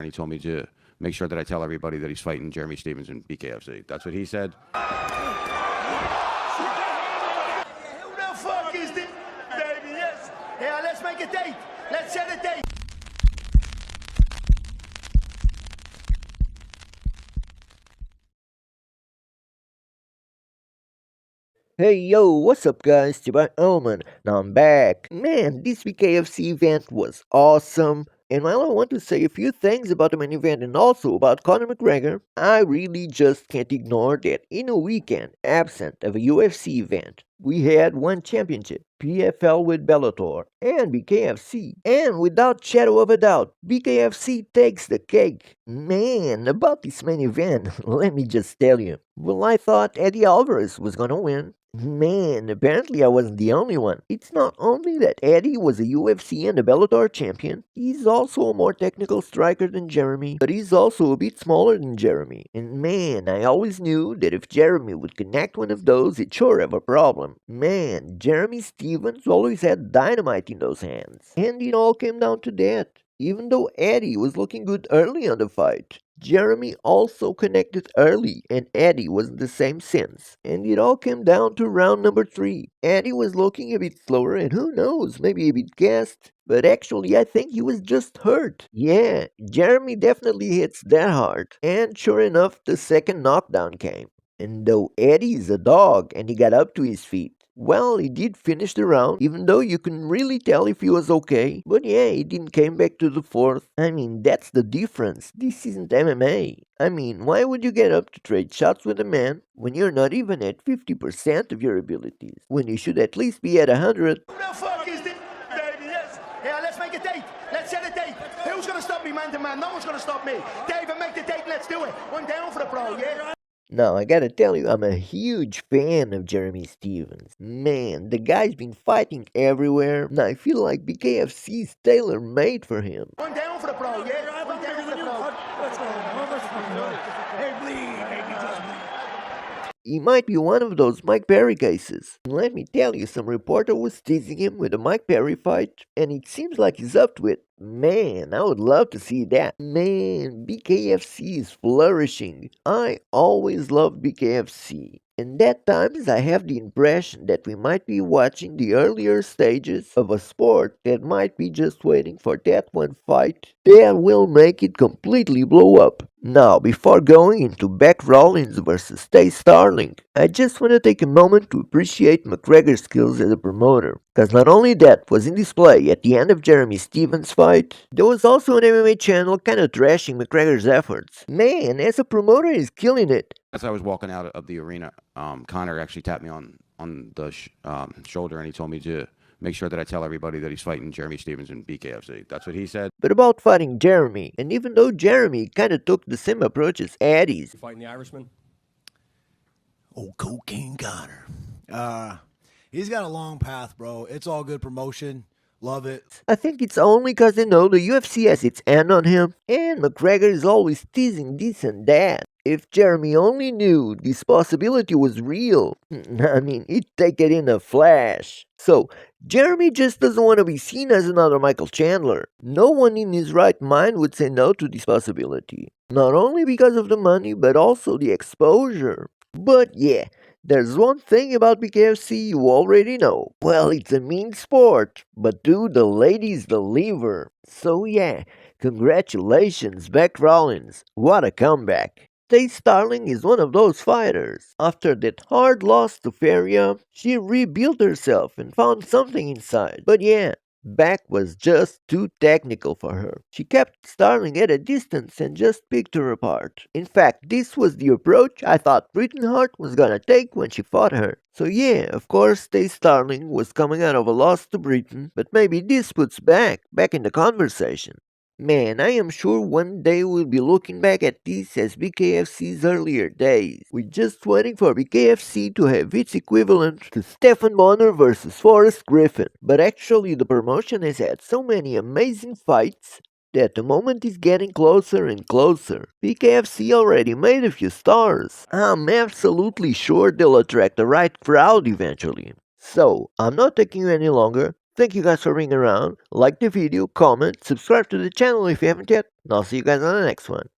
and he told me to make sure that I tell everybody that he's fighting Jeremy Stevens in BKFC. That's what he said. Who the fuck is this, baby? Yes. Yeah, let's make a date. Let's set a date. Hey yo, what's up guys? It's Omen. Now I'm back. Man, this week KFC event was awesome. And while I want to say a few things about the main event and also about Conor McGregor, I really just can't ignore that in a weekend absent of a UFC event, we had one championship, PFL with Bellator and BKFC. And without shadow of a doubt, BKFC takes the cake. Man, about this main event, let me just tell you. Well, I thought Eddie Alvarez was gonna win. Man, apparently I wasn't the only one. It's not only that Eddie was a UFC and a Bellator champion, he's also a more technical striker than Jeremy, but he's also a bit smaller than Jeremy. And man, I always knew that if Jeremy would connect one of those, he'd sure have a problem. Man, Jeremy Stevens always had dynamite in those hands. And it all came down to that. Even though Eddie was looking good early on the fight, Jeremy also connected early, and Eddie was the same since. And it all came down to round number 3. Eddie was looking a bit slower, and who knows, maybe a bit gassed. But actually, I think he was just hurt. Yeah, Jeremy definitely hits that hard. And sure enough, the second knockdown came. And though Eddie is a dog and he got up to his feet, well, he did finish the round, even though you couldn't really tell if he was okay. But yeah, he didn't came back to the 4th. I mean, that's the difference. This isn't MMA. I mean, why would you get up to trade shots with a man when you're not even at 50% of your abilities? When you should at least be at 100. Who the fuck is this, baby? Yes. Yeah, let's make a date. Let's set a date. Who's gonna stop me man to man? No one's gonna stop me. David, make the date. Let's do it. One down for the pro, yeah? Now, I gotta tell you, I'm a huge fan of Jeremy Stevens. Man, the guy's been fighting everywhere, and I feel like BKFC's tailor-made for him. One down for the pro, yeah? One down for the pro. Let's go. Hey, bleed, baby, just bleed. He might be one of those Mike Perry cases. And let me tell you, some reporter was teasing him with a Mike Perry fight, and it seems like he's up to it. Man, I would love to see that. Man, BKFC is flourishing. I always loved BKFC. And at times I have the impression that we might be watching the earlier stages of a sport that might be just waiting for that one fight that will make it completely blow up. Now, before going into Beck Rollins versus Tay Starling, I just want to take a moment to appreciate McGregor's skills as a promoter. Because not only that was in display at the end of Jeremy Stevens' fight, there was also an MMA channel kind of trashing McGregor's efforts. Man, as a promoter, he's killing it. As I was walking out of the arena, Connor actually tapped me on the shoulder, and he told me to make sure that I tell everybody that he's fighting Jeremy Stevens in BKFC. That's what he said. But about fighting Jeremy, and even though Jeremy kind of took the same approach as Eddie's, Fighting the Irishman? Oh, Cocaine Connor. He's got a long path, bro. It's all good promotion. Love it. I think it's only because they know the UFC has its hand on him, and McGregor is always teasing this and that. If Jeremy only knew this possibility was real, I mean, he'd take it in a flash. So, Jeremy just doesn't want to be seen as another Michael Chandler. No one in his right mind would say no to this possibility. Not only because of the money, but also the exposure. But yeah, there's one thing about BKFC you already know. Well, it's a mean sport, but dude, the ladies deliver. So yeah, congratulations, Beck Rollins. What a comeback. Tay Starling is one of those fighters. After that hard loss to Feria, she rebuilt herself and found something inside. But yeah, Beck was just too technical for her. She kept Starling at a distance and just picked her apart. In fact, this was the approach I thought Britain Hart was gonna take when she fought her. So yeah, of course, Tay Starling was coming out of a loss to Britain, but maybe this puts Beck back in the conversation. Man, I am sure one day we'll be looking back at this as BKFC's earlier days. We're just waiting for BKFC to have its equivalent to Stephen Bonner versus Forrest Griffin. But actually the promotion has had so many amazing fights that the moment is getting closer and closer. BKFC already made a few stars. I'm absolutely sure they'll attract the right crowd eventually. So, I'm not taking you any longer. Thank you guys for being around. Like the video, comment, subscribe to the channel if you haven't yet, and I'll see you guys on the next one.